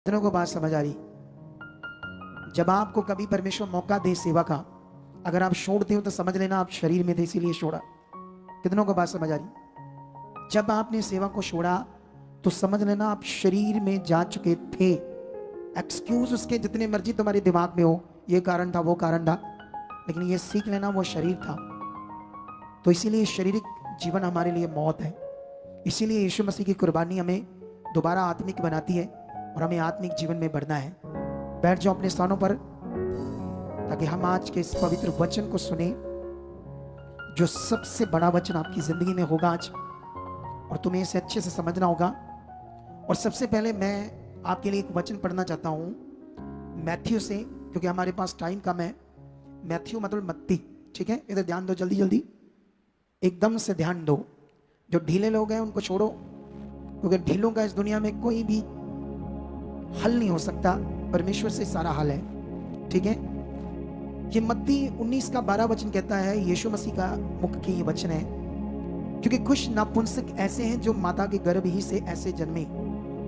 कितनों को बात समझ आ रही? जब आपको कभी परमेश्वर मौका दे सेवा का, अगर आप छोड़ते हो तो समझ लेना आप शरीर में थे इसीलिए छोड़ा। कितनों को बात समझ आ रही? जब आपने सेवा को छोड़ा तो समझ लेना आप शरीर में जा चुके थे। एक्सक्यूज उसके जितने मर्जी तुम्हारे दिमाग में हो, ये कारण था वो कारण था, लेकिन ये सीख लेना वो शरीर था। तो इसीलिए शारीरिक जीवन हमारे लिए मौत है। इसीलिए यीशु मसीह की कुर्बानी हमें दोबारा आत्मिक बनाती है और हमें आत्मिक जीवन में बढ़ना है। बैठ जाओ अपने स्थानों पर ताकि हम आज के इस पवित्र वचन को सुने, जो सबसे बड़ा वचन आपकी जिंदगी में होगा आज, और तुम्हें इसे अच्छे से समझना होगा। और सबसे पहले मैं आपके लिए एक वचन पढ़ना चाहता हूं मैथ्यू से, क्योंकि हमारे पास टाइम कम है। मैथ्यू मतलब मत्ती, ठीक है? इधर ध्यान दो, जल्दी जल्दी एकदम से ध्यान दो। जो ढीले लोग हैं उनको छोड़ो, क्योंकि ढीलों का इस दुनिया में कोई भी हल नहीं हो सकता, परमेश्वर से सारा हल है, ठीक है? ये मत्ती 19 का 12 वचन कहता है, यीशु मसीह का मुख के ये वचन है, क्योंकि कुछ नपुंसक ऐसे हैं जो माता के गर्भ ही से ऐसे जन्मे,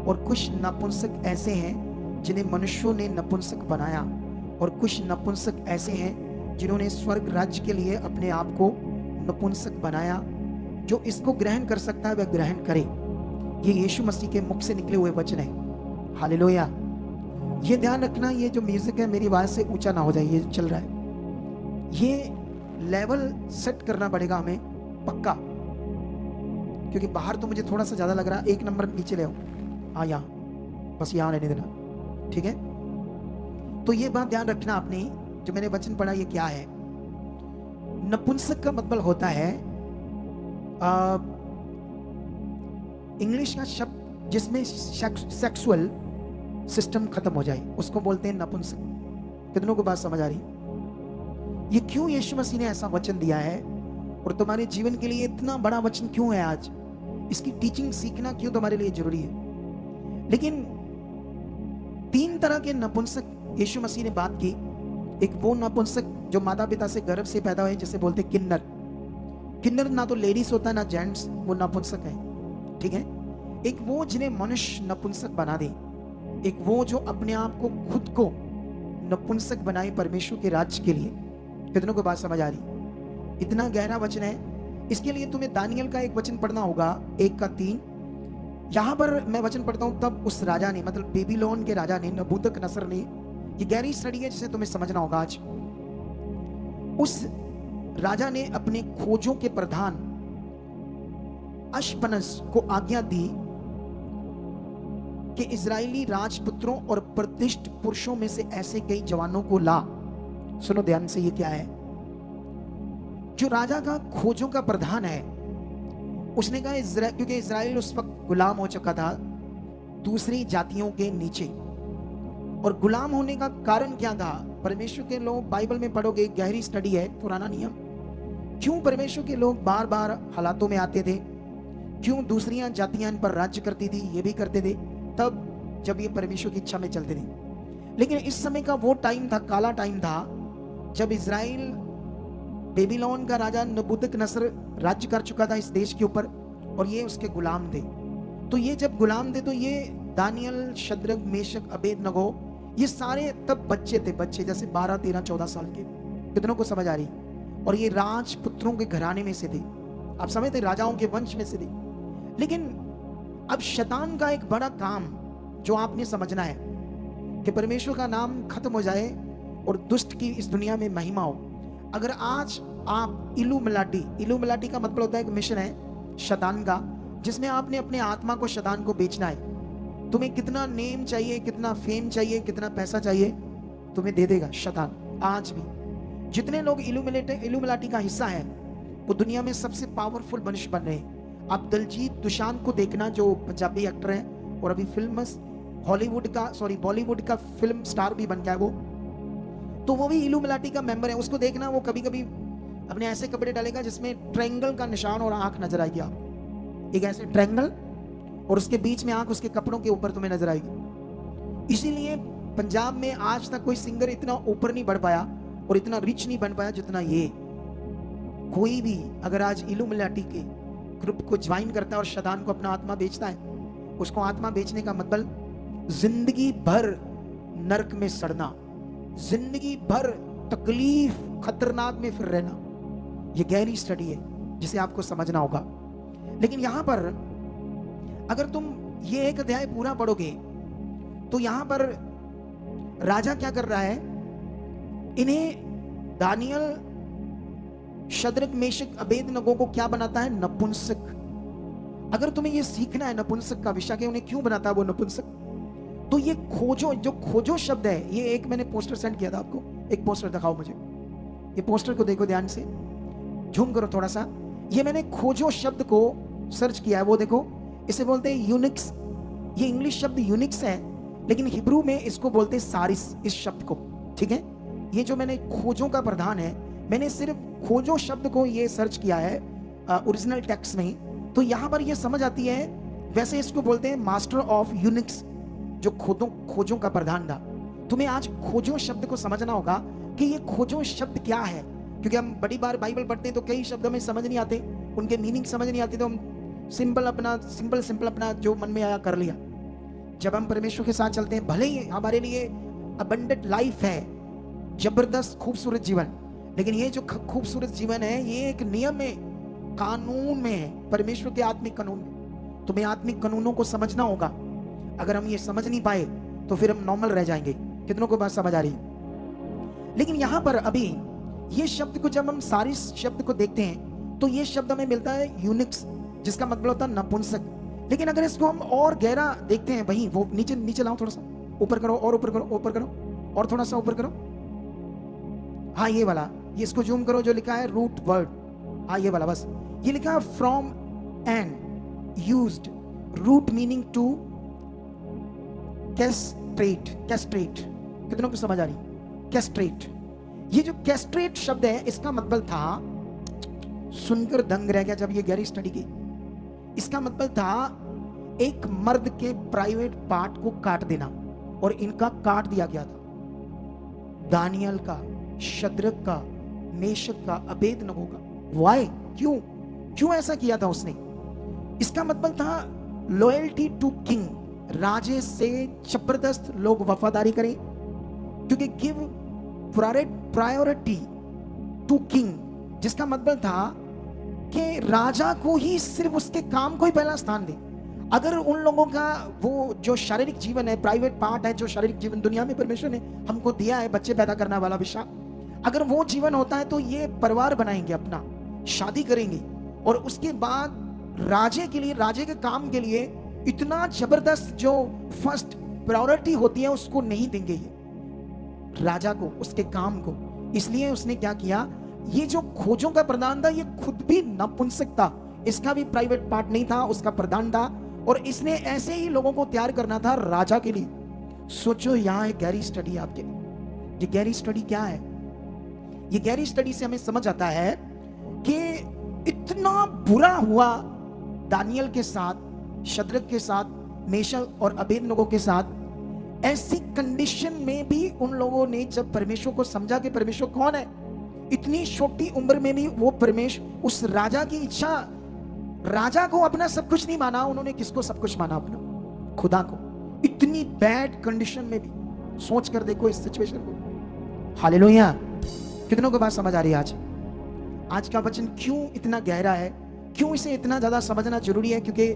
और कुछ नपुंसक ऐसे हैं जिन्हें मनुष्यों ने नपुंसक बनाया, और कुछ नपुंसक ऐसे हैं जिन्होंने स्वर्ग राज्य के लिए अपने आप को नपुंसक बनाया। जो इसको ग्रहण कर सकता है वह ग्रहण करे। ये यीशु मसीह के मुख से निकले हुए वचन है। हालेलुया। ये ध्यान रखना, ये जो म्यूजिक है मेरी आवाज से ऊंचा ना हो जाए, ये चल रहा है, ये लेवल सेट करना पड़ेगा हमें पक्का, क्योंकि बाहर तो मुझे थोड़ा सा ज्यादा लग रहा है। एक नंबर नीचे ले आओ, हाँ यहाँ, बस यहाँ रहने देना, ठीक है? तो ये बात ध्यान रखना आपने, जो मैंने वचन पढ़ा ये क्या है। नपुंसक का मतलब होता है इंग्लिश का शब्द जिसमें सेक्सुअल सिस्टम खत्म हो जाए, उसको बोलते हैं नपुंसक। कितनों को बात समझ आ रही? ये क्यों यीशु मसीह ने ऐसा वचन दिया है, और तुम्हारे जीवन के लिए इतना बड़ा वचन क्यों है आज, इसकी टीचिंग सीखना क्यों तुम्हारे लिए जरूरी है। लेकिन 3 तरह के नपुंसक यीशु मसीह ने बात की। एक वो नपुंसक जो माता पिता से गर्भ से पैदा हुए, जिसे बोलते किन्नर। किन्नर ना तो लेडीज होता है ना जेंट्स, वो नपुंसक है, ठीक है? एक वो जिन्हें मनुष्य नपुंसक बना दे, एक वो जो अपने आप को खुद को नपुंसक बनाए परमेश्वर के राज्य के लिए। कितनों को बात समझ आ रही? इतना गहरा वचन है। इसके लिए तुम्हें दानियल का एक वचन पढ़ना होगा, 1 का 3। यहां पर मैं वचन पढ़ता हूं, तब उस राजा ने, मतलब बेबीलोन के राजा ने, नबूकदनेस्सर ने, ये गहरी स्टडी है जिसे तुम्हें समझना होगा आज। उस राजा ने अपने खोजों के प्रधान अश्पनस को आज्ञा दी कि इजरायली राजपुत्रों और प्रतिष्ठित पुरुषों में से ऐसे कई जवानों को ला। सुनो ध्यान से, ये क्या है? जो राजा का खोजों का प्रधान है, उसने कहा क्योंकि इजराइल उस वक्त गुलाम हो चुका था दूसरी जातियों के नीचे। और गुलाम होने का कारण क्या था? परमेश्वर के लोग, बाइबल में पढ़ोगे, गहरी स्टडी है, पुराना नियम, क्यों परमेश्वर के लोग बार बार हालातों में आते थे, क्यों दूसरियां जातियां इन पर राज्य करती थी, ये भी करते थे तब जब ये परमेश्वर की इच्छा में चलते थे। लेकिन इस समय का वो टाइम था, काला टाइम था, जब इजराइल, बेबीलोन का राजा नबूकदनेस्सर राज्य कर चुका था इस देश के ऊपर, और ये उसके गुलाम थे। तो ये जब गुलाम थे, तो ये दानियल, शद्रक, मेशक, अबेदनगो, ये सारे तब बच्चे थे, बच्चे जैसे 12, 13, 14 साल के। कितनों को समझ आ रही? और ये राजपुत्रों के घराने में से थे, आप समझते, राजाओं के वंश में से थे। लेकिन अब शैतान का एक बड़ा काम जो आपने समझना है, कि परमेश्वर का नाम खत्म हो जाए और दुष्ट की इस दुनिया में महिमा हो। अगर आज आप इल्लुमिनाटी का मतलब होता है एक मिशन है शैतान का, जिसमें आपने अपने आत्मा को शैतान को बेचना है। तुम्हें कितना नेम चाहिए, कितना फेम चाहिए, कितना पैसा चाहिए, तुम्हें दे देगा शैतान। आज भी जितने लोग इल्लुमिनाटी का हिस्सा है, वो दुनिया में सबसे पावरफुल मनुष्य बन रहे हैं। आप दलजीत दोसांझ को देखना, जो पंजाबी एक्टर है और अभी बॉलीवुड का फिल्म स्टार भी बन गया है वो, तो वो भी इल्लुमिनाटी का मेंबर है। उसको देखना, वो कभी कभी अपने ऐसे कपड़े डालेगा जिसमें ट्रायंगल का निशान और आंख नजर आएगी आपको, एक ऐसे ट्रायंगल, और उसके बीच में आंख उसके कपड़ों के ऊपर तुम्हें नजर आएगी। इसीलिए पंजाब में आज तक कोई सिंगर इतना ऊपर नहीं बढ़ पाया और इतना रिच नहीं बन पाया जितना ये। कोई भी अगर आज इल्लुमिनाटी के ग्रुप को ज्वाइन करता है और शैतान को अपना आत्मा बेचता है, उसको आत्मा बेचने का मतलब जिंदगी भर नरक में सड़ना, जिंदगी भर तकलीफ खतरनाक में फिर रहना, ये गहरी स्टडी है जिसे आपको समझना होगा। लेकिन यहां पर अगर तुम ये एक अध्याय पूरा पढ़ोगे तो यहां पर राजा क्या कर रहा है, इन्हें दानियल, शद्रक, मेशक, अबेदनगो को क्या बनाता है, नपुंसक। अगर तुम्हें ये सीखना है नपुंसक का विषय कि उन्हें क्यों बनाता है वो नपुंसक, तो ये खोजो, जो खोजो शब्द है, ये एक मैंने पोस्टर सेंड किया था आपको, एक पोस्टर दिखाओ मुझे, ये पोस्टर को देखो ध्यान से, झूम करो थोड़ा सा। ये मैंने खोजो शब्द को सर्च किया है, वो देखो, इसे बोलते हैं यूनिक्स। ये इंग्लिश शब्द यूनिक्स है, लेकिन हिब्रू में इसको बोलते हैं सारिस, इस शब्द को, ठीक है। ये जो मैंने खोजों का प्रधान है, मैंने सिर्फ खोजो शब्द को ये सर्च किया है ओरिजिनल टेक्स्ट में, तो यहां पर ये समझ आती है। वैसे इसको बोलते हैं मास्टर ऑफ यूनिक्स, जो खोजों का प्रधान था। तुम्हें आज खोजो शब्द को समझना होगा कि ये खोजो शब्द क्या है, क्योंकि हम बड़ी बार बाइबल पढ़ते हैं तो कई शब्द हमें समझ नहीं आते, उनके मीनिंग समझ नहीं आती, तो हम सिंपल अपना जो मन में आया कर लिया। जब हम परमेश्वर के साथ चलते हैं, भले ही हमारे लिए अबंडेंट लाइफ है, जबरदस्त खूबसूरत जीवन, लेकिन ये जो खूबसूरत जीवन है ये एक नियम में, कानून में है, परमेश्वर के आत्मिक कानून में। तुम्हें आत्मिक कानूनों को समझना होगा। अगर हम ये समझ नहीं पाए तो फिर हम नॉर्मल रह जाएंगे। कितनों को बात समझ आ रही है? लेकिन यहां पर अभी ये शब्द को जब हम सारी शब्द को देखते हैं तो ये शब्द हमें मिलता है यूनिक्स, जिसका मतलब होता है नपुंसक। लेकिन अगर इसको हम और गहरा देखते हैं, वही वो नीचे लाओ, थोड़ा सा ऊपर करो, और ऊपर करो, ऊपर करो, और थोड़ा सा ऊपर करो, हाँ ये वाला, ये इसको जूम करो, जो लिखा है रूट वर्ड, हाँ ये वाला, बस ये लिखा है from and used, root meaning to castrate. Castrate कितनों को समझ आ रही? कैस्ट्रेट, ये जो कैस्ट्रेट शब्द है इसका मतलब था, सुनकर दंग रह गया जब ये गहरी स्टडी की। इसका मतलब था एक मर्द के प्राइवेट पार्ट को काट देना, और इनका काट दिया गया था। दानियल का, शद्रक का, मेशक का, अबेदनगो का। वाई? क्यों ऐसा किया था उसने? इसका मतलब था लॉयल्टी टू किंग, राजे से जबरदस्त लोग वफादारी करें, क्योंकि गिव प्रायोरिटी टू किंग, जिसका मतलब था कि राजा को ही, सिर्फ उसके काम को ही पहला स्थान दे। अगर उन लोगों का वो जो शारीरिक जीवन है, प्राइवेट पार्ट है, जो शारीरिक जीवन दुनिया में परमेश्वर ने हमको दिया है, बच्चे पैदा करने वाला विषय, अगर वो जीवन होता है तो ये परिवार बनाएंगे, अपना शादी करेंगे, और उसके बाद राजे के लिए, राजे के काम के लिए इतना जबरदस्त जो फर्स्ट प्रायोरिटी होती है उसको नहीं देंगे ये राजा को, उसके काम को। इसलिए उसने क्या किया, ये जो खोजों का प्रधान था ये खुद भी नपुंसक था, इसका भी प्राइवेट पार्ट नहीं था, उसका प्रधान था, और इसने ऐसे ही लोगों को तैयार करना था राजा के लिए। सोचो, यहां एक गहरी स्टडी आपके लिए। ये गहरी स्टडी क्या है? ये गहरी स्टडी से हमें समझ आता है कि इतना बुरा हुआ दानियल के साथ, शद्रक के साथ, मेशक और अबेदनगो के साथ। ऐसी कंडीशन में भी उन लोगों ने जब परमेश्वर को समझा कि परमेश्वर कौन है, इतनी छोटी उम्र में भी वो परमेश्वर, उस राजा की इच्छा, राजा को अपना सब कुछ नहीं माना, उन्होंने किसको सब कुछ माना? अपना खुदा को। इतनी बैड कंडीशन में भी सोच कर देखो इस सिचुएशन को। हालेलुया! कितनों को बात समझ आ रही है? आज का वचन क्यों इतना गहरा है, क्यों इसे इतना ज्यादा समझना जरूरी है? क्योंकि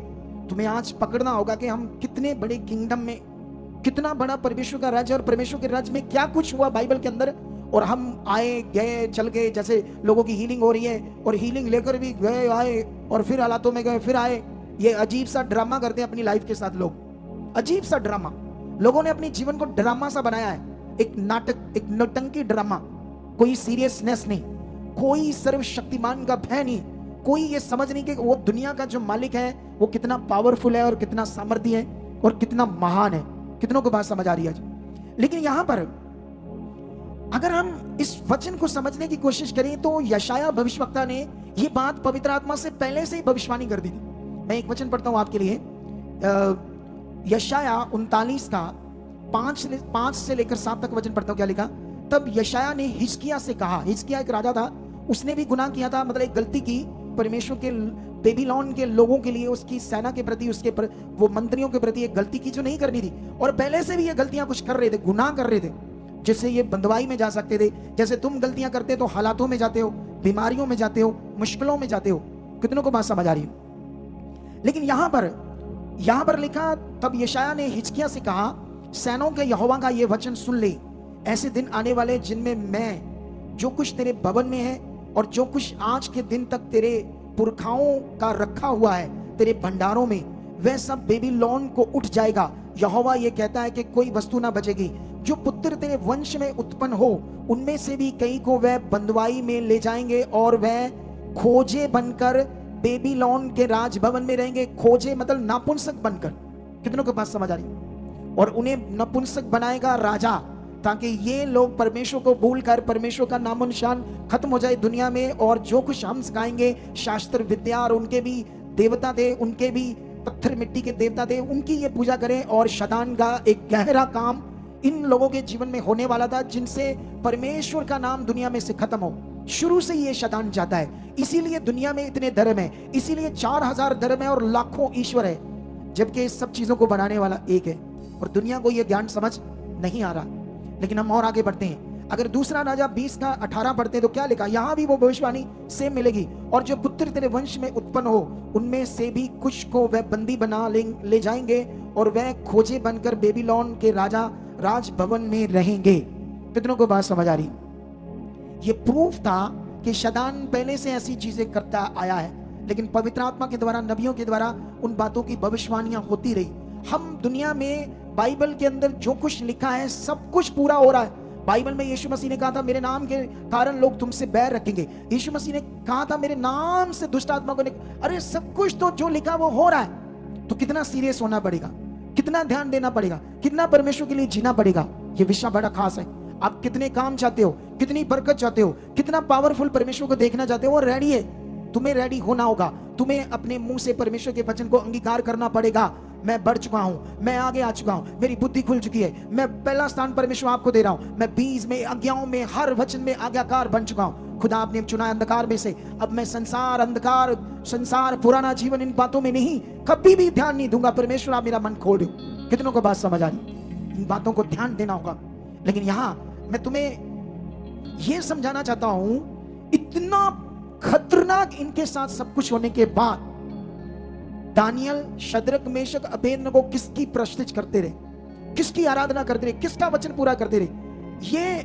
तुम्हें आज पकड़ना होगा कि हम कितने बड़े किंगडम में, कितना बड़ा परमेश्वर का राज्य, और परमेश्वर के राज्य में क्या कुछ हुआ बाइबल के अंदर, और हम आए गए चल गए। जैसे लोगों की हीलिंग हो रही है, और हीलिंग लेकर भी गए आए, और फिर हालातों में गए फिर आए। ये अजीब सा ड्रामा करते हैं अपनी लाइफ के साथ लोग, अजीब सा ड्रामा। लोगों ने अपने जीवन को ड्रामा सा बनाया है, एक नाटक, एक नौटंकी ड्रामा। कोई सीरियसनेस नहीं, कोई सर्वशक्तिमान का भय नहीं, कोई ये समझ नहीं कि वो दुनिया का जो मालिक है वो कितना पावरफुल है, और कितना सामर्थ्य है, और कितना महान है। कितनों को बात समझ आ रही है? लेकिन यहां पर अगर हम इस वचन को समझने की कोशिश करें तो यशाया भविष्यवक्ता ने ये बात पवित्र आत्मा से पहले से ही भविष्यवाणी कर दी थी। मैं एक वचन पढ़ता हूं आपके लिए, यशाया 39 का 5 से लेकर 7 तक वचन पढ़ता हूं। क्या लिखा? तब यशाया ने हिजकिय्याह से कहा, हिजकिय्याह एक राजा था, उसने भी गुनाह किया था, मतलब एक गलती की, परमेश्वर के बेबीलोन के लोगों के लिए, उसकी सेना के प्रति, वो मंत्रियों के प्रति एक गलती की जो नहीं करनी थी, और पहले से भी ये गलतियां कुछ कर रहे थे, गुनाह कर रहे थे, जिससे ये बंदवाई में जा सकते थे। जैसे तुम गलतियां करते तो हालातों में जाते हो, बीमारियों में जाते हो, मुश्किलों में जाते हो। कितनों को बात समझ आ रही है? लेकिन यहां पर लिखा, तब यशायाह ने हिजकिय्याह से कहा, सेनों के यहोवा का ये वचन सुन ले, ऐसे दिन आने वाले जिनमें मैं जो कुछ तेरे भवन में है और जो कुछ आज के दिन तक तेरे पुरखाओं का रखा हुआ है तेरे भंडारों में, वह सब बेबीलोन को उठ जाएगा। यहोवा ये कहता है कि कोई वस्तु ना बचेगी। जो पुत्र तेरे वंश में उत्पन्न हो, उनमें से भी कई को वह बंदवाई में ले जाएंगे और वह खोजे बनकर बेबीलोन के राजभवन में रहेंगे। खोजे मतलब नापुंसक बनकर। कितनों के पास समझ आ रही? और उन्हें नपुंसक बनाएगा राजा, ताकि ये लोग परमेश्वर को भूलकर परमेश्वर का नामो निशान खत्म हो जाए दुनिया में। और जो कुछ हम सिखाएंगे शास्त्र विद्या, और उनके भी देवता थे, उनके भी पत्थर मिट्टी के देवता थे, उनकी ये पूजा करें। और शैतान का एक गहरा काम इन लोगों के जीवन में होने वाला था, जिनसे परमेश्वर का नाम दुनिया में से खत्म हो। शुरू से ये शैतान चाहता है, इसीलिए दुनिया में इतने धर्म है, इसीलिए 4000 धर्म है और लाखों ईश्वर है, जबकि इस सब चीजों को बनाने वाला एक है। और दुनिया को यह ज्ञान समझ नहीं आ रहा। लेकिन हम और आगे बढ़ते हैं। अगर दूसरा राजा 20 का 18 पढ़ते हैं तो क्या लिखा? यहां भी वो भविष्यवाणी सेम मिलेगी। और जो पुत्र तेरे वंश में उत्पन्न हो, उनमें से भी कुछ को वह बंदी बना ले जाएंगे और वह खोजे बनकर बेबीलोन के राजभवन में रहेंगे। कितनों को बात समझ आ रही? ये प्रूफ था कि शैतान पहले से ऐसी चीजें करता आया है, लेकिन पवित्र आत्मा के द्वारा, नबियों के द्वारा उन बातों की भविष्यवाणियां होती रही। हम दुनिया में बाइबल के अंदर जो कुछ लिखा है सब कुछ पूरा हो रहा है। बाइबल में यीशु मसीह ने कहा था, मेरे नाम के कारण लोग तुमसे बैर रखेंगे। यीशु मसीह ने कहा था, मेरे नाम से दुष्ट आत्मा को अरे सब कुछ तो जो लिखा वो हो रहा है। तो कितना सीरियस होना पड़ेगा, कितना ध्यान देना पड़ेगा, कितना परमेश्वर के लिए जीना पड़ेगा। ये विषय बड़ा खास है। आप कितने काम चाहते हो, कितनी बरकत चाहते हो, कितना पावरफुल परमेश्वर को देखना चाहते हो, वो रेडी है। तुम्हें रेडी होना होगा। तुम्हें अपने मुंह से परमेश्वर के वचन को अंगीकार करना पड़ेगा। मैं बढ़ चुका हूं, मैं आगे आ चुका हूं, मेरी बुद्धि खुल चुकी है, मैं पहला स्थान परमेश्वर आपको दे रहा हूं, मैं 20 में, आज्ञाओं में, हर वचन में आज्ञाकार बन चुका हूं। खुदा आपने चुना अंधकार में से, अब मैं संसार पुराना जीवन, इन बातों में नहीं, कभी भी ध्यान नहीं दूंगा। परमेश्वर आप मेरा मन खोल दो। कितनों को बात समझ आ रही? इन बातों को ध्यान देना होगा। लेकिन यहां मैं तुम्हें यह समझाना चाहता हूं, इतना खतरनाक इनके साथ सब कुछ होने के बाद दानियल, शद्रक, मेशक, अबेदनगो किसकी प्रस्तिज करते रहे, किसकी आराधना करते रहे, किसका वचन पूरा करते रहे। ये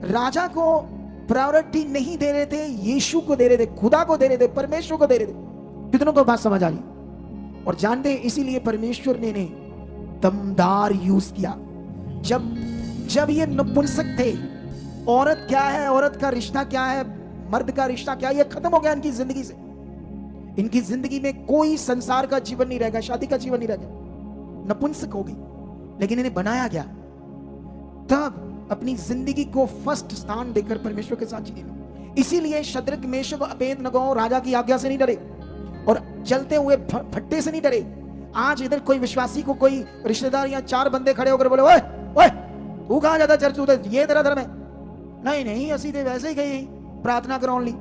राजा को प्रायोरिटी नहीं दे रहे थे, यीशु को दे रहे थे, खुदा को दे रहे थे, परमेश्वर को दे रहे थे। कितनों को बात समझ आ रही? और जानते हैं इसीलिए परमेश्वर ने दमदार यूज किया। जब ये नपुंसक थे, औरत क्या है, औरत का रिश्ता क्या है, मर्द का रिश्ता क्या है, ये खत्म हो गया इनकी जिंदगी से। इनकी जिंदगी में कोई संसार का जीवन नहीं रहेगा, शादी का जीवन नहीं रहेगा, नपुंसक होगी। लेकिन इन्हें बनाया गया, तब अपनी जिंदगी को फर्स्ट स्थान देकर परमेश्वर के साथ जीने लगे। इसीलिए शद्रक, मेशक, अबेदनगो राजा की आज्ञा से नहीं डरे और जलते हुए भट्टे से नहीं डरे। आज इधर कोई विश्वासी को कोई रिश्तेदार या 4 बंदे खड़े होकर बोले, ओए ओए तू कहां जाता चर्च, उधर ये तेरा धर्म है? नहीं नहीं, असी तो वैसे ही गए प्रार्थना कराउन ली।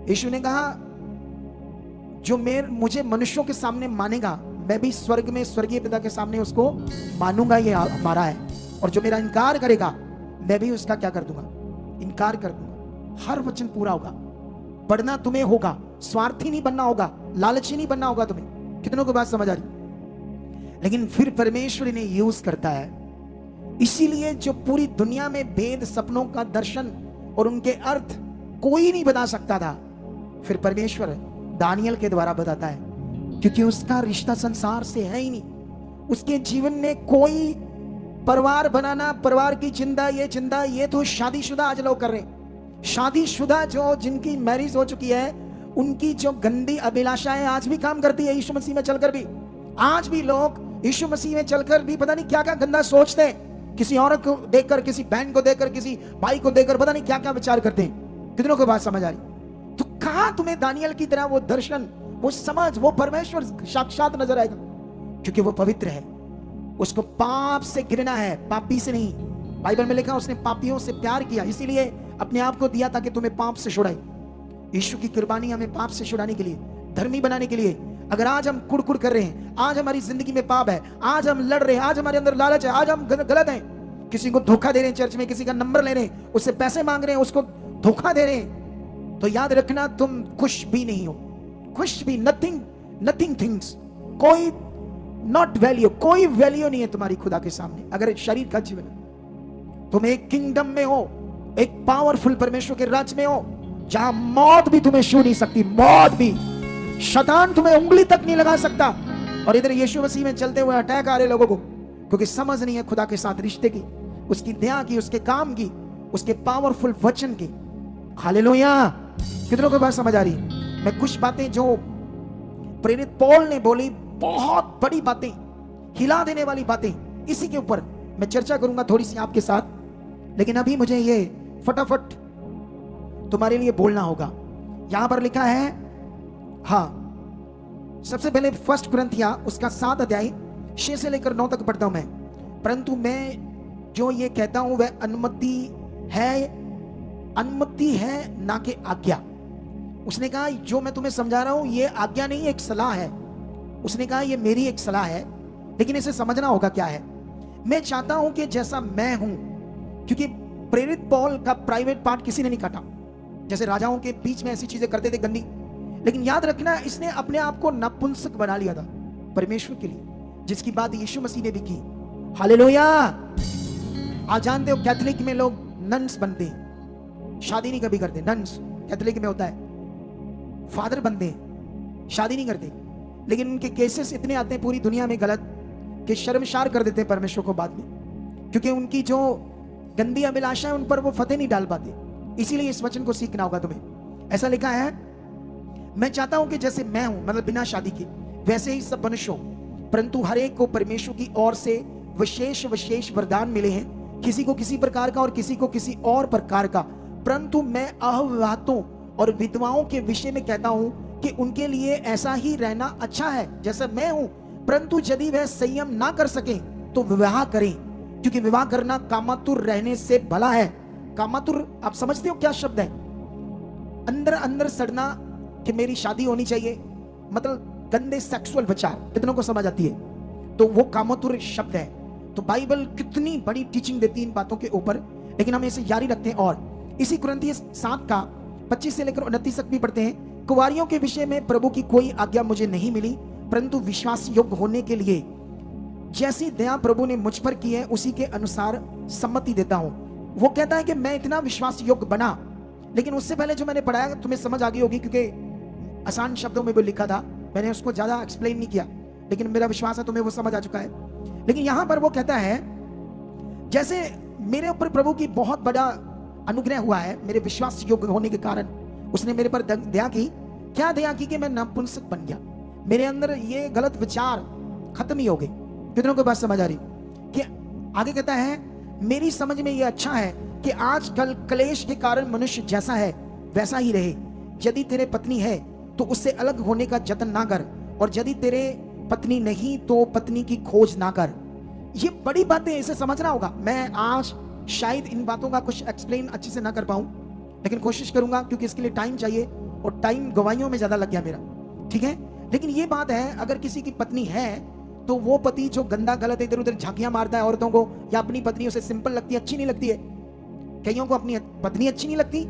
यीशु ने कहा, जो मुझे मनुष्यों के सामने मानेगा, मैं भी स्वर्ग में स्वर्गीय पिता के सामने उसको मानूंगा, ये हमारा है। और जो मेरा इनकार करेगा, मैं भी उसका क्या कर दूंगा? इनकार कर दूंगा। हर वचन पूरा होगा। बढ़ना तुम्हें होगा, स्वार्थी नहीं बनना होगा, लालची नहीं बनना होगा तुम्हें। कितनों को बात समझ आ रही? लेकिन फिर परमेश्वर इन्हें यूज करता है। इसीलिए जो पूरी दुनिया में भेद, सपनों का दर्शन और उनके अर्थ कोई नहीं बता सकता था, फिर परमेश्वर दानियल के द्वारा बताता है, क्योंकि उसका रिश्ता संसार से है ही नहीं। उसके जीवन में कोई परिवार बनाना, परिवार की चिंता, ये तो शादीशुदा आज लोग कर रहे हैं। शादीशुदा जो जिनकी मैरिज हो चुकी है, उनकी जो गंदी अभिलाषाएं आज भी काम करती है। यीशु मसीह में चलकर भी आज भी लोग यीशु मसीह में चलकर भी पता नहीं क्या क्या गंदा सोचते हैं। किसी औरत को देखकर, किसी बहन को देखकर, किसी भाई को देखकर पता नहीं क्या क्या विचार करते हैं। कितनों को बात समझ आ रही? तो कहां तुम्हें दानियल की तरह वो दर्शन, वो समझ, वो परमेश्वर साक्षात नजर आएगा? क्योंकि वो पवित्र है। उसको पाप से घृणा है, पापी से नहीं। बाइबल में लिखा, उसने पापियों से प्यार किया, इसीलिए अपने आप को दिया ताकि तुम्हें पाप से छुड़ाए। यीशु की कुर्बानी हमें पाप से छुड़ाने के लिए, धर्मी बनाने के लिए। अगर आज हम कुड़कुड़ कर रहे हैं, आज हमारी जिंदगी में पाप है, आज हम लड़ रहे हैं, आज हमारे अंदर लालच है, आज हम गलत हैं, किसी को धोखा दे रहे हैं, चर्च में किसी का नंबर ले रहे हैं, उससे पैसे मांग रहे हैं, उसको धोखा दे रहे हैं, तो याद रखना तुम खुश भी नहीं हो, खुश भी, नथिंग थिंग्स, कोई नॉट वैल्यू, कोई वैल्यू नहीं है तुम्हारी खुदा के सामने अगर शरीर का जीवन है। तुम एक किंगडम में हो, एक पावरफुल परमेश्वर के राज्य में हो, जहां मौत भी तुम्हें छू नहीं सकती, मौत भी, शैतान तुम्हें उंगली तक नहीं लगा सकता। और इधर यीशु मसीह में चलते हुए अटैक आ रहे लोगों को, क्योंकि समझ नहीं है खुदा के साथ रिश्ते की, उसकी दया की, उसके काम की, उसके पावरफुल वचन की। हालेलुया। कितनों को बात समझ आ रही है? मैं कुछ बातें जो प्रेरित पौल ने बोली, बहुत बड़ी बातें, हिला देने वाली बातें, इसी के ऊपर मैं चर्चा करूंगा थोड़ी सी आपके साथ। लेकिन अभी मुझे ये फटाफट तुम्हारे लिए बोलना होगा। यहां पर लिखा है, हाँ, सबसे पहले 1 कुरिन्थिया उसका 7 अध्याय 6 से लेकर 9 तक पढ़ता हूं मैं। परंतु मैं जो ये कहता हूं वह अनुमति है ना कि आज्ञा। उसने कहा जो मैं तुम्हें समझा रहा हूं ये आज्ञा नहीं, एक सलाह है। उसने कहा ये मेरी एक सलाह है, लेकिन इसे समझना होगा क्या है। मैं चाहता हूं कि जैसा मैं हूं, क्योंकि प्रेरित पौल का प्राइवेट पार्ट किसी ने नहीं काटा, जैसे राजाओं के बीच में ऐसी चीजें करते थे गंदी, लेकिन याद रखना इसने अपने आप को नपुंसक बना लिया था परमेश्वर के लिए, जिसकी बात यीशु मसीह ने भी की। हालेलुया। आज जानते हो कैथोलिक में लोग नन्स बनते हैं, शादी नहीं कभी करते। नन्स कैथोलिक में होता है, फादर बनते हैं, शादी नहीं करते, लेकिन उनके केसेस इतने आते हैं पूरी दुनिया में गलत कि शर्मसार कर देते हैं परमेश्वर को बाद में, क्योंकि उनकी जो गंदी अभिलाषा है उन पर वो फतेह नहीं डाल पाते। इसीलिए इस वचन को सीखना होगा तुम्हें। ऐसा लिखा है, मैं चाहता हूं कि जैसे मैं हूं, मतलब बिना शादी के, वैसे ही सब मनुष्य हो, परंतु हर एक को परमेश्वर की ओर से विशेष विशेष वरदान मिले हैं, किसी को किसी प्रकार का और किसी को किसी और प्रकार का। परंतु मैं अविवाहितों और विधवाओं के विषय में कहता हूं कि उनके लिए ऐसा ही रहना अच्छा है जैसा मैं हूं, परंतु यदि वह संयम ना कर सके तो विवाह करें, क्योंकि विवाह करना कामातुर रहने से भला है। कामातुर आप समझते हो क्या शब्द है? अंदर अंदर सड़ना कि मेरी शादी होनी चाहिए, मतलब गंदे सेक्सुअल विचार। कितनों को समझ आती है? तो वो कामातुर शब्द है। तो बाइबल कितनी बड़ी टीचिंग देती है इन बातों के ऊपर, लेकिन हम इसे जारी रखते हैं। और इसी कुरिन्थियों 7 का 25 से लेकर 29 तक भी पढ़ते हैं। कुंवारियों के विषय में प्रभु की कोई आज्ञा मुझे नहीं मिली, परंतु विश्वास योग्य होने के लिए जैसी दया प्रभु ने मुझ पर की है उसी के अनुसार सम्मति देता हूं। वो कहता है कि मैं इतना विश्वास योग्य बना, लेकिन उससे पहले जो मैंने पढ़ाया तुम्हें समझ आ गई होगी, क्योंकि आसान शब्दों में भी लिखा था, मैंने उसको ज्यादा एक्सप्लेन नहीं किया, लेकिन मेरा विश्वास है तुम्हें वो समझ आ चुका है। लेकिन यहां पर वो कहता है जैसे मेरे ऊपर प्रभु की बहुत बड़ा अनुग्रह हुआ है, मेरे विश्वास योग्य होने के कारण उसने मेरे पर दया की। क्या दया की? कि मैं नपुंसक बन गया, मेरे अंदर ये गलत विचार खत्म ही हो गए। कितनों को बात समझ आ रही? कि आगे कहता है मेरी समझ में यह अच्छा है कि आजकल क्लेश के कारण मनुष्य जैसा है वैसा ही रहे। यदि तेरे पत्नी है तो उससे अलग होने का जतन ना कर, और यदि तेरे पत्नी नहीं तो पत्नी की खोज ना कर। ये बड़ी बातें, इसे समझना होगा। मैं आज शायद इन बातों का कुछ एक्सप्लेन अच्छे से ना कर पाऊं, लेकिन कोशिश करूंगा, क्योंकि इसके लिए टाइम चाहिए और टाइम गवाहियों में ज्यादा लग गया मेरा, ठीक है। लेकिन ये बात है, अगर किसी की पत्नी है तो वो पति जो गंदा गलत इधर उधर झांकियां मारता है औरतों को, या अपनी पत्नी उसे सिंपल लगती है, अच्छी नहीं लगती है। कईयों को अपनी पत्नी अच्छी नहीं लगती,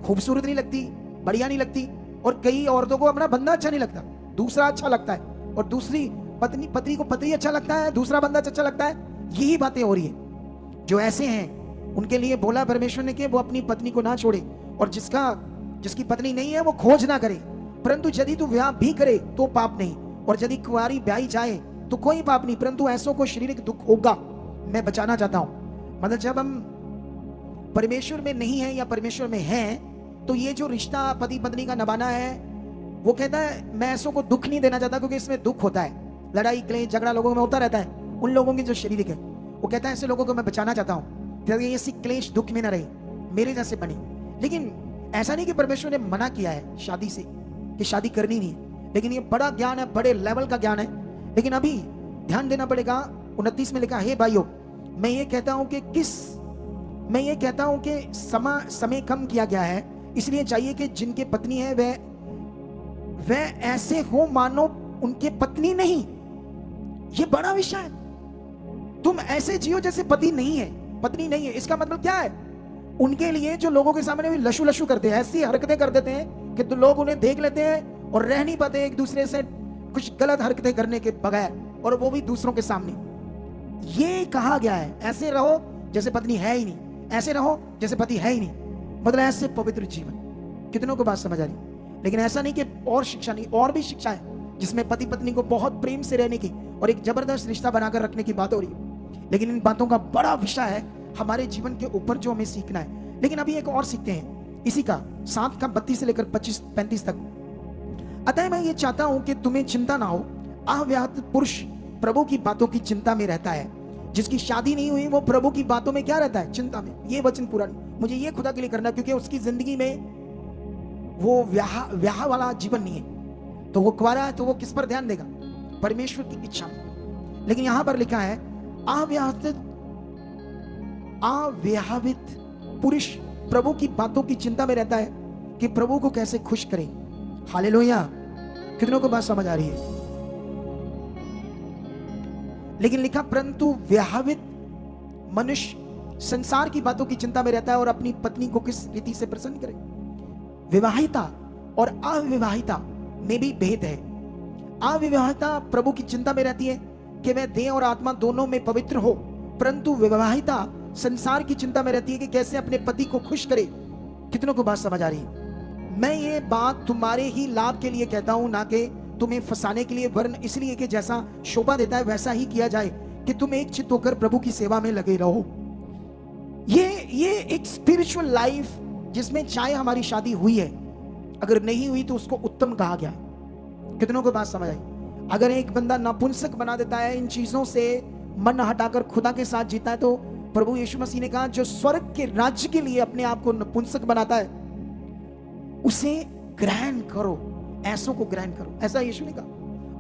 खूबसूरत नहीं लगती, बढ़िया नहीं लगती, और कई औरतों को अपना बंदा अच्छा नहीं लगता, दूसरा अच्छा लगता है, और दूसरी पत्नी को पति अच्छा लगता है, दूसरा बंदा अच्छा लगता है। यही बातें हो रही है। जो ऐसे हैं उनके लिए बोला परमेश्वर ने कि वो अपनी पत्नी को ना छोड़े, और जिसकी पत्नी नहीं है वो खोज ना करे। परंतु यदि तू विवाह भी करे तो पाप नहीं, और यदि कुंवारी ब्याही जाए तो कोई पाप नहीं, परंतु ऐसों को शारीरिक दुख होगा। मैं बचाना चाहता हूं। मतलब जब हम परमेश्वर में नहीं है या परमेश्वर में हैं, तो ये जो रिश्ता पति पत्नी का निभाना है, वो कहता है मैं ऐसों को दुख नहीं देना चाहता, क्योंकि इसमें दुख होता है, लड़ाई क्लेश झगड़ा लोगों में होता रहता है, उन लोगों की जो शारीरिक है। वो कहता है ऐसे लोगों को मैं बचाना चाहता हूं, क्योंकि ये क्लेश दुख में ना रहे, मेरे जैसे बने। लेकिन ऐसा नहीं कि परमेश्वर ने मना किया है शादी से, कि शादी करनी नहीं है, लेकिन ये बड़ा ज्ञान है, बड़े लेवल का ज्ञान है। लेकिन अभी ध्यान देना पड़ेगा। 29 में लिखा, हे भाइयों, मैं ये कहता हूं कि समय कम किया गया है, इसलिए चाहिए कि जिनके पत्नी है वह ऐसे हो मानो उनके पत्नी नहीं। ये बड़ा विषय है। तुम ऐसे जियो जैसे पति नहीं है, पत्नी नहीं है। इसका मतलब क्या है? उनके लिए जो लोगों के सामने भी लशु लशु करते हैं, ऐसी हरकतें कर देते हैं कि तो लोग उन्हें देख लेते हैं और रह नहीं पाते एक दूसरे से कुछ गलत हरकतें करने के बगैर, और वो भी दूसरों के सामने। ये कहा गया है ऐसे रहो जैसे पत्नी है ही नहीं, ऐसे रहो जैसे पति है ही नहीं, मतलब ऐसे पवित्र जीवन। कितनों को बात समझ आ रही? लेकिन ऐसा नहीं कि और शिक्षा नहीं, और भी शिक्षा है जिसमें पति पत्नी को बहुत प्रेम से रहने की और एक जबरदस्त रिश्ता बनाकर रखने की बात हो रही है। लेकिन इन बातों का बड़ा विषय है हमारे जीवन के ऊपर जो हमें सीखना है। लेकिन अभी एक और सीखते हैं इसी का 7 का 32 से लेकर 25-35 तक। अतः मैं ये चाहता हूं कि तुम्हें चिंता ना हो। अविवाहित पुरुष प्रभु की बातों की चिंता में रहता है। जिसकी शादी नहीं हुई वो प्रभु की बातों में क्या रहता है? चिंता में। ये वचन पूरा नहीं, मुझे ये खुदा के लिए करना, क्योंकि उसकी जिंदगी में वो ब्याह वाला जीवन नहीं है, तो वो कुंवारा है, तो वो किस पर ध्यान देगा? परमेश्वर की इच्छा में। लेकिन यहां पर लिखा है अविवाहित पुरुष प्रभु की बातों की चिंता में रहता है कि प्रभु को कैसे खुश करें। हालेलुया। कितनों को बात समझ आ रही है? लेकिन लिखा परंतु विवाहित मनुष्य संसार की बातों की चिंता में रहता है और अपनी पत्नी को किस रीति से प्रसन्न करे। विवाहिता और अविवाहिता में भी भेद है। अविवाहिता प्रभु की चिंता में रहती है कि वह देह और आत्मा दोनों में पवित्र हो, परंतु विवाहिता संसार की चिंता में रहती है कि कैसे अपने पति को खुश करे। कितनों को बात समझ आ रही है? मैं ये बात तुम्हारे ही लाभ के लिए कहता हूं, ना कि तुम्हें फंसाने के लिए, वरन इसलिए कि जैसा शोभा देता है वैसा ही किया जाए, कि तुम एक चित्त होकर प्रभु की सेवा में लगे रहो। ये एक स्पिरिचुअल लाइफ जिसमें चाहे हमारी शादी हुई है, अगर नहीं हुई तो उसको उत्तम कहा गया। कितनों को बात समझ आई? अगर एक बंदा नपुंसक बना देता है, इन चीजों से मन हटाकर खुदा के साथ जीता है, तो प्रभु यीशु मसीह ने कहा जो स्वर्ग के राज्य के लिए अपने आप को नपुंसक बनाता है उसे ग्रहण करो, ऐसों को ग्रहण करो, ऐसा यीशु ने कहा।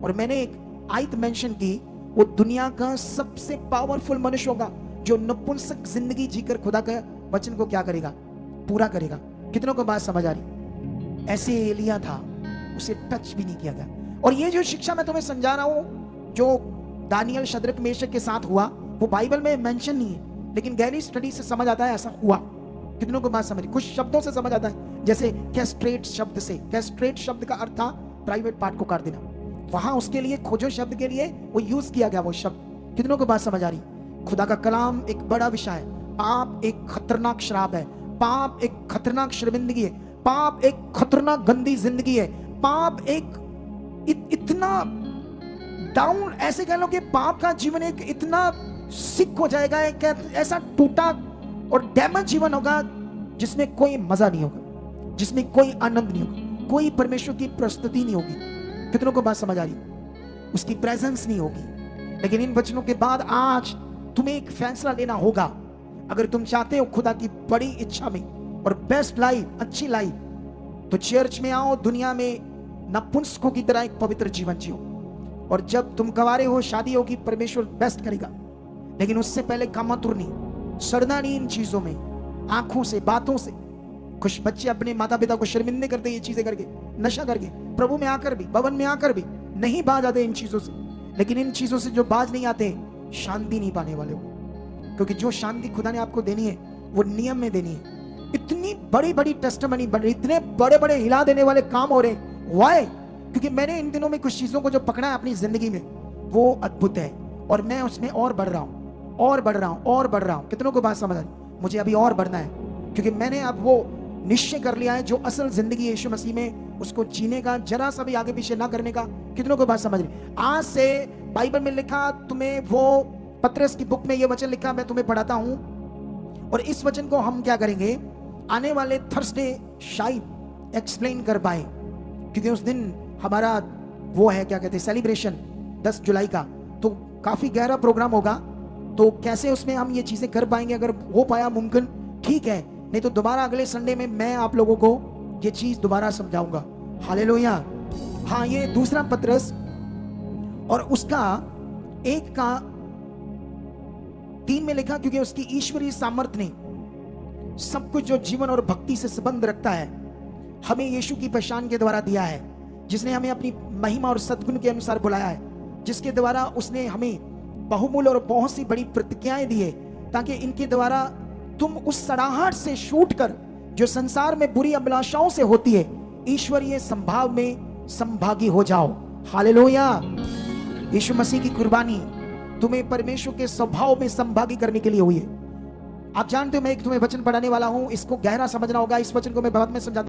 और मैंने एक आयत मेंशन की, वो दुनिया का सबसे पावरफुल मनुष्य होगा जो नपुंसक जिंदगी जीकर खुदा का वचन को क्या करेगा? पूरा करेगा। कितनों को बात समझ आ रही? ऐसे एलिया था, उसे टच भी नहीं किया गया। और ये जो शिक्षा मैं तुम्हें समझा रहा हूं, जो दानियल शद्रक मेशक के साथ हुआ, वो बाइबल में मेंशन नहीं है, लेकिन गहरी स्टडी से समझ आता है ऐसा हुआ। कितनों को बात समझ? कुछ शब्दों से समझ आता है, जैसे कैस्ट्रेट शब्द से। कैस्ट्रेट शब्द का अर्थ था प्राइवेट पार्ट को काट देना। वहां उसके लिए खोजो शब्द के लिए वो यूज किया गया वो शब्द। कितनों को बात समझ आ रही? खुदा का कलाम एक बड़ा विषय है। पाप एक खतरनाक शराब है, पाप एक खतरनाक शर्मिंदगी है, पाप एक खतरनाक गंदी जिंदगी है, पाप एक इतना डाउन, ऐसे कह लो कि पाप का जीवन एक इतना सिक हो जाएगा, एक ऐसा टूटा और डैमेज जीवन होगा जिसमें कोई मजा नहीं होगा, जिसमें कोई आनंद नहीं होगा, कोई परमेश्वर की प्रस्तुति नहीं होगी। कितनों को बात समझ आ रही? उसकी प्रेजेंस नहीं होगी। लेकिन इन वचनों के बाद आज तुम्हें एक फैसला लेना होगा। अगर तुम चाहते हो खुदा की बड़ी इच्छा में और बेस्ट लाइफ, अच्छी लाइफ, तो चर्च में आओ, दुनिया में नपुंसकों की तरह एक पवित्र जीवन जियो। और जब तुम कवारे हो, शादी होगी, परमेश्वर बेस्ट करेगा। लेकिन उससे पहले कामातुर नहीं, सड़ना नहीं इन चीजों में, आंखों से, बातों से। कुछ बच्चे अपने माता पिता को शर्मिंदे करते ये चीजें करके, नशा करके, प्रभु में आकर भी, भवन में आकर भी नहीं बाज आते इन चीजों से। लेकिन इन चीजों से जो बाज नहीं आते, शांति नहीं पाने वाले हो। क्योंकि जो शांति खुदा ने आपको देनी है वो नियम में देनी है। इतनी बड़ी बड़ी टेस्टिमनी बन रही, इतने बड़े बड़े हिला देने वाले काम हो रहे। व्हाई? क्योंकि मैंने इन दिनों में कुछ चीजों को जो पकड़ा है अपनी जिंदगी में, वो अद्भुत है, और मैं उसमें और बढ़ रहा हूं, और बढ़ रहा हूं, और बढ़ रहा हूं। कितनों को बात समझ आ रही? मुझे अभी और बढ़ना है, क्योंकि मैंने अब वो निश्चय कर लिया है, जो असल जिंदगी यीशु मसीह में, उसको जीने का, जरा सा भी आगे पीछे ना करने का। कितनों को बात समझ रही? आज से बाइबल में लिखा, तुम्हें वो पतरस की बुक में ये वचन लिखा, मैं तुम्हें पढ़ाता हूं, और इस वचन को हम क्या करेंगे, आने वाले थर्सडे शायद एक्सप्लेन कर पाए, क्योंकि उस दिन हमारा वो है, क्या कहते हैं, सेलिब्रेशन 10 जुलाई का, तो काफी गहरा प्रोग्राम होगा। तो कैसे उसमें हम ये चीजें कर पाएंगे, अगर हो पाया मुमकिन ठीक है, नहीं तो दोबारा अगले संडे में मैं आप लोगों को ये चीज दोबारा समझाऊंगा। हालेलुया। हाँ, ये दूसरा पतरस और उसका 1:3 में लिखा, क्योंकि उसकी ईश्वरीय सामर्थ्य ने सब कुछ जो जीवन और भक्ति से संबंध रखता है हमें यीशु की पहचान के द्वारा दिया है, जिसने हमें अपनी महिमा और सद्गुण के अनुसार बुलाया है, जिसके द्वारा उसने हमें बहुमूल्य और बहुत सी बड़ी प्रतिज्ञाएं दी है, ताकि इनके द्वारा तुम उस सड़ाहट से छूट कर जो संसार में बुरी अभिलाषाओं से होती है, ईश्वरीय संभाव में संभागी हो जाओ। हालेलुया। यीशु मसीह की कुर्बानी तुम्हें परमेश्वर के स्वभाव में संभागी करने के लिए हुई है। आप जानते हो, मैं एक तुम्हें वचन पढ़ाने वाला हूं, इसको गहरा समझना होगा। इस वचन को मैं बाद में समझाता हूं।